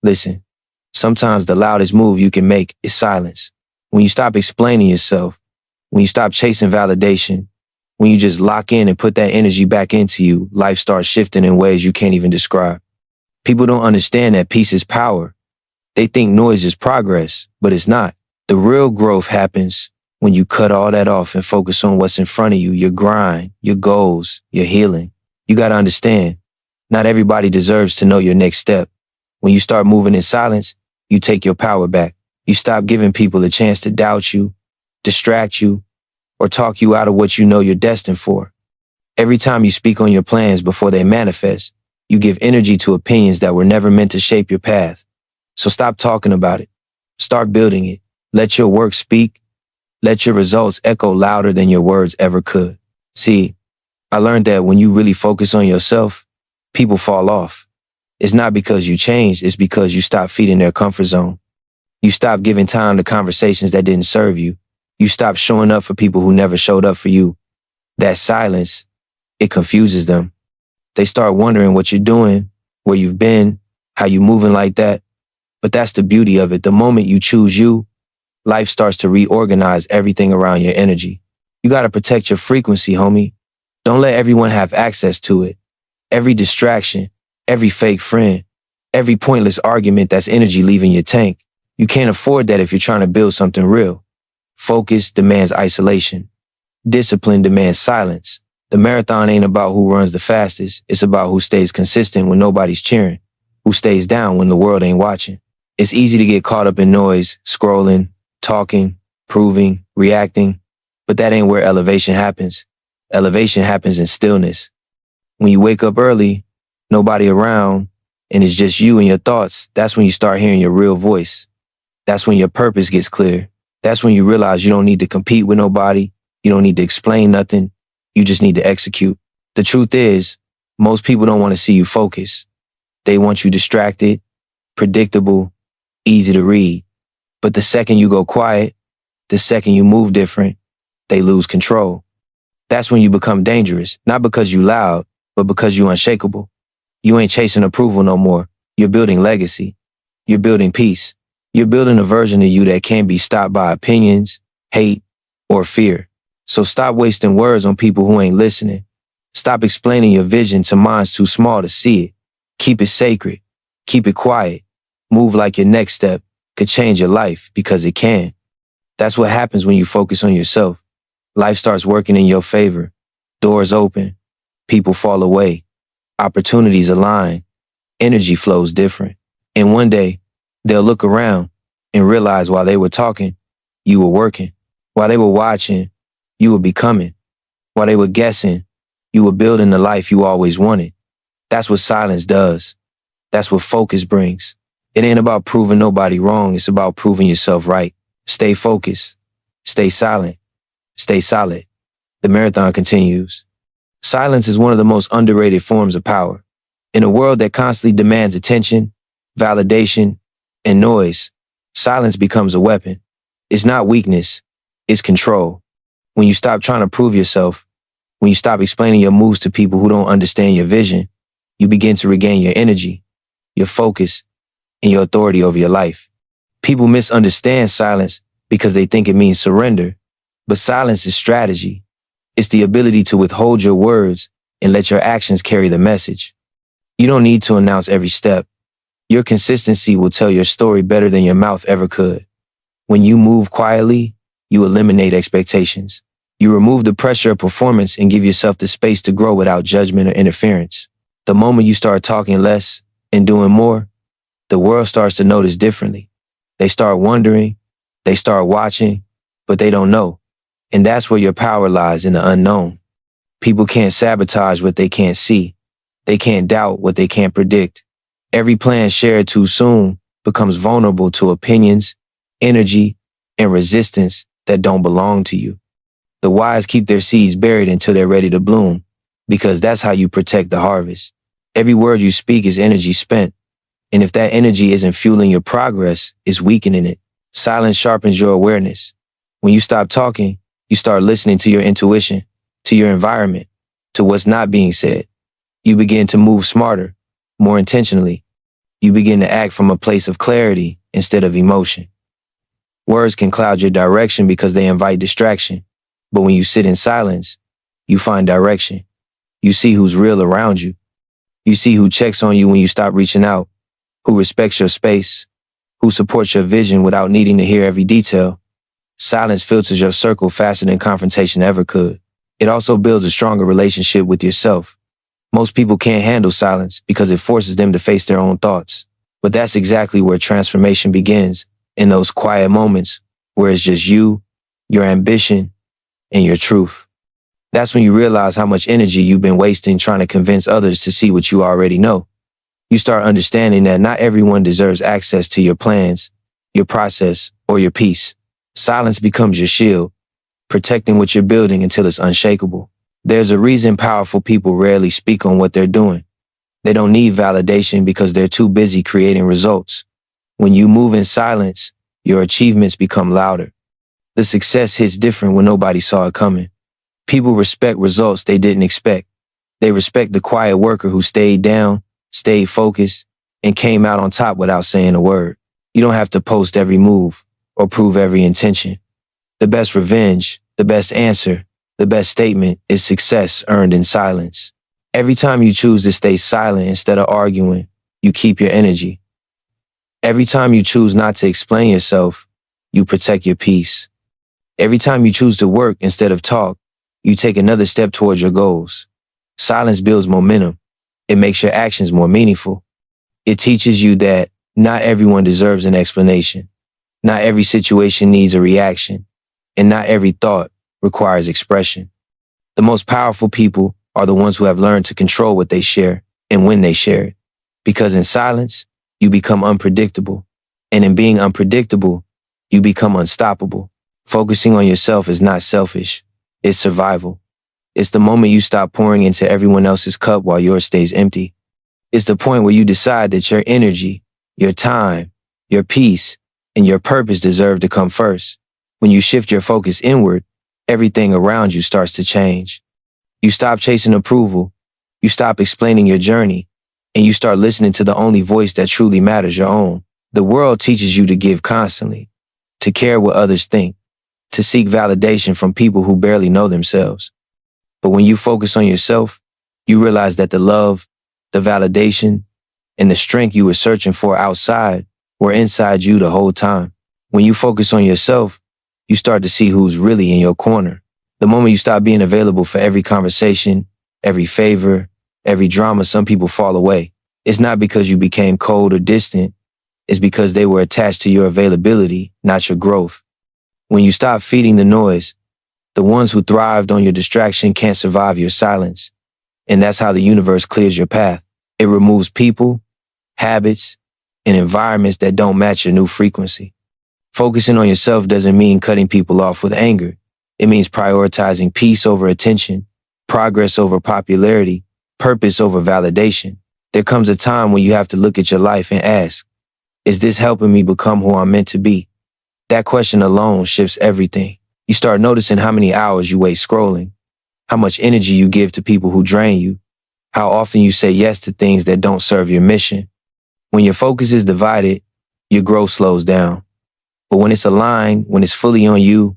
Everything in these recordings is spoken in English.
Listen, sometimes the loudest move you can make is silence. When you stop explaining yourself, when you stop chasing validation, when you just lock in and put that energy back into you, life starts shifting in ways you can't even describe. People don't understand that peace is power. They think noise is progress, but it's not. The real growth happens when you cut all that off and focus on what's in front of you, your grind, your goals, your healing. You gotta understand, not everybody deserves to know your next step. When you start moving in silence, you take your power back. You stop giving people a chance to doubt you, distract you, or talk you out of what you know you're destined for. Every time you speak on your plans before they manifest, you give energy to opinions that were never meant to shape your path. So stop talking about it. Start building it. Let your work speak. Let your results echo louder than your words ever could. See, I learned that when you really focus on yourself, people fall off. It's not because you changed, it's because you stopped feeding their comfort zone. You stopped giving time to conversations that didn't serve you. You stopped showing up for people who never showed up for you. That silence, it confuses them. They start wondering what you're doing, where you've been, how you moving like that. But that's the beauty of it. The moment you choose you, life starts to reorganize everything around your energy. You gotta protect your frequency, homie. Don't let everyone have access to it. Every distraction, every fake friend, every pointless argument, that's energy leaving your tank. You can't afford that if you're trying to build something real. Focus demands isolation. Discipline demands silence. The marathon ain't about who runs the fastest. It's about who stays consistent when nobody's cheering, who stays down when the world ain't watching. It's easy to get caught up in noise, scrolling, talking, proving, reacting, but that ain't where elevation happens. Elevation happens in stillness. When you wake up early, nobody around, and it's just you and your thoughts, that's when you start hearing your real voice. That's when your purpose gets clear. That's when you realize you don't need to compete with nobody. You don't need to explain nothing. You just need to execute. The truth is, most people don't want to see you focus. They want you distracted, predictable, easy to read. But the second you go quiet, the second you move different, they lose control. That's when you become dangerous, not because you loud, but because you unshakable. You ain't chasing approval no more. You're building legacy. You're building peace. You're building a version of you that can't be stopped by opinions, hate, or fear. So stop wasting words on people who ain't listening. Stop explaining your vision to minds too small to see it. Keep it sacred. Keep it quiet. Move like your next step could change your life, because it can. That's what happens when you focus on yourself. Life starts working in your favor. Doors open. People fall away. Opportunities align. Energy flows different. And one day, they'll look around and realize while they were talking, you were working. While they were watching, you were becoming. While they were guessing, you were building the life you always wanted. That's what silence does. That's what focus brings. It ain't about proving nobody wrong. It's about proving yourself right. Stay focused. Stay silent. Stay solid. The marathon continues. Silence is one of the most underrated forms of power. In a world that constantly demands attention, validation, and noise, silence becomes a weapon. It's not weakness, it's control. When you stop trying to prove yourself, when you stop explaining your moves to people who don't understand your vision, you begin to regain your energy, your focus, and your authority over your life. People misunderstand silence because they think it means surrender, but silence is strategy. It's the ability to withhold your words and let your actions carry the message. You don't need to announce every step. Your consistency will tell your story better than your mouth ever could. When you move quietly, you eliminate expectations. You remove the pressure of performance and give yourself the space to grow without judgment or interference. The moment you start talking less and doing more, the world starts to notice differently. They start wondering, they start watching, but they don't know. And that's where your power lies, in the unknown. People can't sabotage what they can't see. They can't doubt what they can't predict. Every plan shared too soon becomes vulnerable to opinions, energy, and resistance that don't belong to you. The wise keep their seeds buried until they're ready to bloom, because that's how you protect the harvest. Every word you speak is energy spent. And if that energy isn't fueling your progress, it's weakening it. Silence sharpens your awareness. When you stop talking, you start listening to your intuition, to your environment, to what's not being said. You begin to move smarter, more intentionally. You begin to act from a place of clarity instead of emotion. Words can cloud your direction because they invite distraction. But when you sit in silence, you find direction. You see who's real around you. You see who checks on you when you stop reaching out, who respects your space, who supports your vision without needing to hear every detail. Silence filters your circle faster than confrontation ever could. It also builds a stronger relationship with yourself. Most people can't handle silence because it forces them to face their own thoughts. But that's exactly where transformation begins, in those quiet moments where it's just you, your ambition, and your truth. That's when you realize how much energy you've been wasting trying to convince others to see what you already know. You start understanding that not everyone deserves access to your plans, your process, or your peace. Silence becomes your shield, protecting what you're building until it's unshakable. There's a reason powerful people rarely speak on what they're doing. They don't need validation because they're too busy creating results. When you move in silence, your achievements become louder. The success hits different when nobody saw it coming. People respect results they didn't expect. They respect the quiet worker who stayed down, stayed focused, and came out on top without saying a word. You don't have to post every move or prove every intention. The best revenge, the best answer, the best statement is success earned in silence. Every time you choose to stay silent instead of arguing, you keep your energy. Every time you choose not to explain yourself, you protect your peace. Every time you choose to work instead of talk, you take another step towards your goals. Silence builds momentum. It makes your actions more meaningful. It teaches you that not everyone deserves an explanation. Not every situation needs a reaction. And not every thought requires expression. The most powerful people are the ones who have learned to control what they share and when they share it. Because in silence, you become unpredictable. And in being unpredictable, you become unstoppable. Focusing on yourself is not selfish. It's survival. It's the moment you stop pouring into everyone else's cup while yours stays empty. It's the point where you decide that your energy, your time, your peace, and your purpose deserve to come first. When you shift your focus inward, everything around you starts to change. You stop chasing approval, you stop explaining your journey, and you start listening to the only voice that truly matters, your own. The world teaches you to give constantly, to care what others think, to seek validation from people who barely know themselves. But when you focus on yourself, you realize that the love, the validation, and the strength you were searching for outside were inside you the whole time. When you focus on yourself, you start to see who's really in your corner. The moment you stop being available for every conversation, every favor, every drama, some people fall away. It's not because you became cold or distant. It's because they were attached to your availability, not your growth. When you stop feeding the noise, the ones who thrived on your distraction can't survive your silence. And that's how the universe clears your path. It removes people, habits, and environments that don't match your new frequency. Focusing on yourself doesn't mean cutting people off with anger. It means prioritizing peace over attention, progress over popularity, purpose over validation. There comes a time when you have to look at your life and ask, is this helping me become who I'm meant to be? That question alone shifts everything. You start noticing how many hours you waste scrolling, how much energy you give to people who drain you, how often you say yes to things that don't serve your mission. When your focus is divided, your growth slows down. But when it's aligned, when it's fully on you,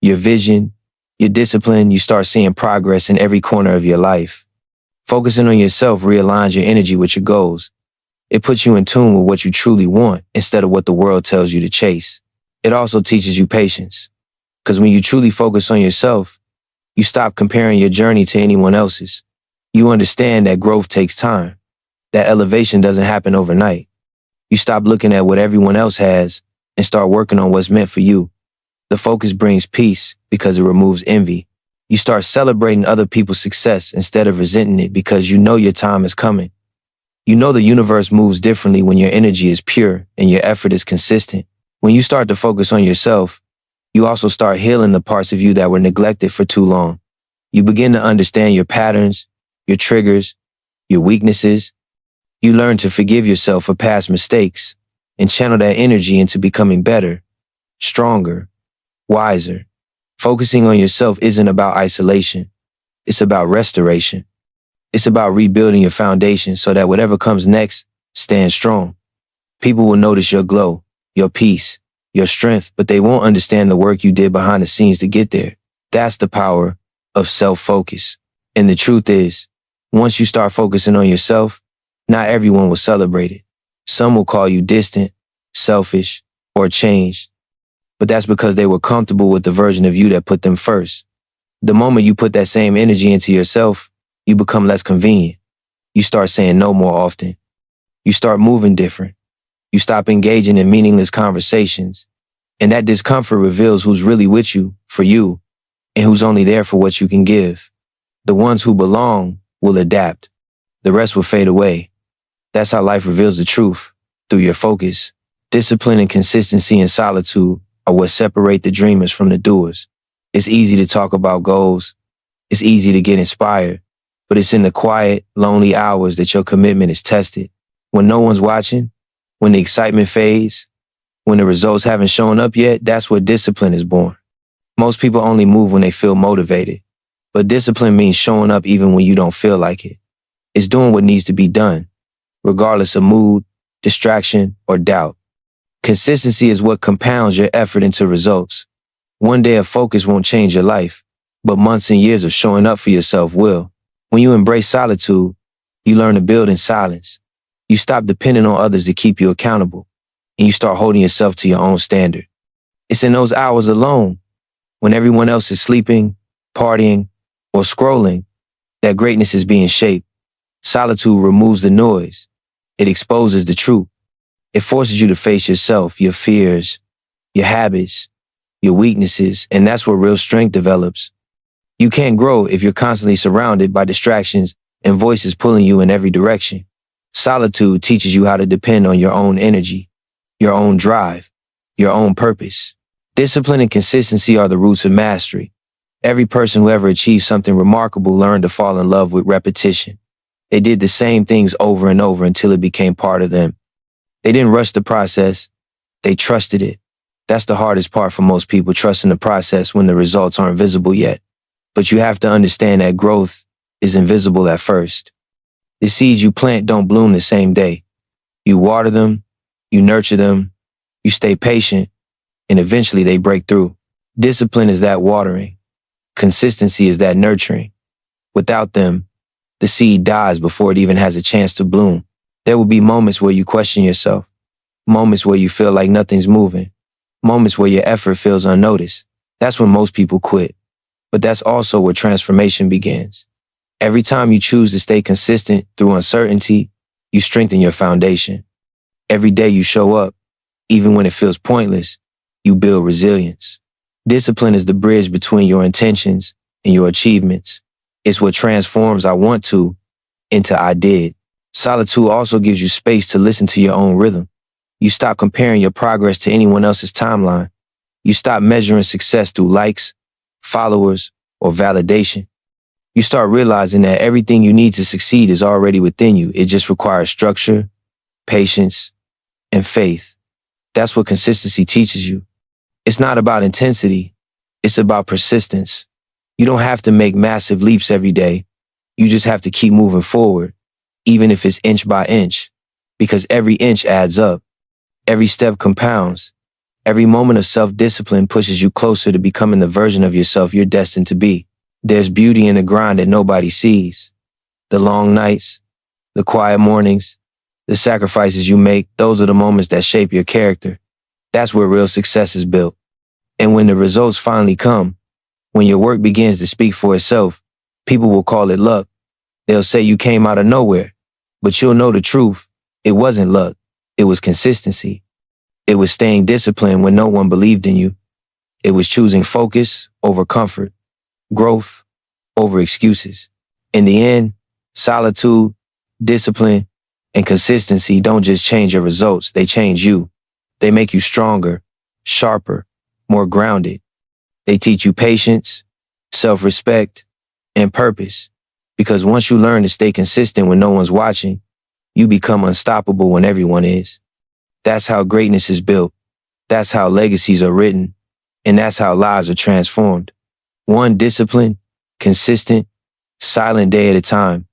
your vision, your discipline, you start seeing progress in every corner of your life. Focusing on yourself realigns your energy with your goals. It puts you in tune with what you truly want instead of what the world tells you to chase. It also teaches you patience. Because when you truly focus on yourself, you stop comparing your journey to anyone else's. You understand that growth takes time, that elevation doesn't happen overnight. You stop looking at what everyone else has and start working on what's meant for you. The focus brings peace because it removes envy. You start celebrating other people's success instead of resenting it because you know your time is coming. You know the universe moves differently when your energy is pure and your effort is consistent. When you start to focus on yourself, you also start healing the parts of you that were neglected for too long. You begin to understand your patterns, your triggers, your weaknesses. You learn to forgive yourself for past mistakes and channel that energy into becoming better, stronger, wiser. Focusing on yourself isn't about isolation. It's about restoration. It's about rebuilding your foundation so that whatever comes next Stand strong. People will notice your glow, your peace, your strength, but they won't understand the work you did behind the scenes to get there. That's the power of self-focus. And the truth is, once you start focusing on yourself, not everyone will celebrate it. Some will call you distant, selfish, or changed. But that's because they were comfortable with the version of you that put them first. The moment you put that same energy into yourself, you become less convenient. You start saying no more often. You start moving different. You stop engaging in meaningless conversations. And that discomfort reveals who's really with you, for you, and who's only there for what you can give. The ones who belong will adapt. The rest will fade away. That's how life reveals the truth, through your focus. Discipline and consistency and solitude are what separate the dreamers from the doers. It's easy to talk about goals. It's easy to get inspired. But it's in the quiet, lonely hours that your commitment is tested. When no one's watching, when the excitement fades, when the results haven't shown up yet, that's where discipline is born. Most people only move when they feel motivated. But discipline means showing up even when you don't feel like it. It's doing what needs to be done, regardless of mood, distraction, or doubt. Consistency is what compounds your effort into results. One day of focus won't change your life, but months and years of showing up for yourself will. When you embrace solitude, you learn to build in silence. You stop depending on others to keep you accountable, and you start holding yourself to your own standard. It's in those hours alone, when everyone else is sleeping, partying, or scrolling, that greatness is being shaped. Solitude removes the noise. It exposes the truth. It forces you to face yourself, your fears, your habits, your weaknesses, and that's where real strength develops. You can't grow if you're constantly surrounded by distractions and voices pulling you in every direction. Solitude teaches you how to depend on your own energy, your own drive, your own purpose. Discipline and consistency are the roots of mastery. Every person who ever achieved something remarkable learned to fall in love with repetition. They did the same things over and over until it became part of them. They didn't rush the process. They trusted it. That's the hardest part for most people, trusting the process when the results aren't visible yet. But you have to understand that growth is invisible at first. The seeds you plant don't bloom the same day. You water them, you nurture them, you stay patient, and eventually they break through. Discipline is that watering. Consistency is that nurturing. Without them, the seed dies before it even has a chance to bloom. There will be moments where you question yourself, moments where you feel like nothing's moving, moments where your effort feels unnoticed. That's when most people quit. But that's also where transformation begins. Every time you choose to stay consistent through uncertainty, you strengthen your foundation. Every day you show up, even when it feels pointless, you build resilience. Discipline is the bridge between your intentions and your achievements. It's what transforms "I want to" into "I did." Solitude also gives you space to listen to your own rhythm. You stop comparing your progress to anyone else's timeline. You stop measuring success through likes, followers, or validation. You start realizing that everything you need to succeed is already within you. It just requires structure, patience, and faith. That's what consistency teaches you. It's not about intensity. It's about persistence. You don't have to make massive leaps every day. You just have to keep moving forward, even if it's inch by inch, because every inch adds up. Every step compounds. Every moment of self-discipline pushes you closer to becoming the version of yourself you're destined to be. There's beauty in the grind that nobody sees. The long nights, the quiet mornings, the sacrifices you make, those are the moments that shape your character. That's where real success is built. And when the results finally come, when your work begins to speak for itself, people will call it luck. They'll say you came out of nowhere, but you'll know the truth. It wasn't luck. It was consistency. It was staying disciplined when no one believed in you. It was choosing focus over comfort, growth over excuses. In the end, solitude, discipline, and consistency don't just change your results, they change you. They make you stronger, sharper, more grounded. They teach you patience, self-respect, and purpose. Because once you learn to stay consistent when no one's watching, you become unstoppable when everyone is. That's how greatness is built. That's how legacies are written. And that's how lives are transformed. One disciplined, consistent, silent day at a time.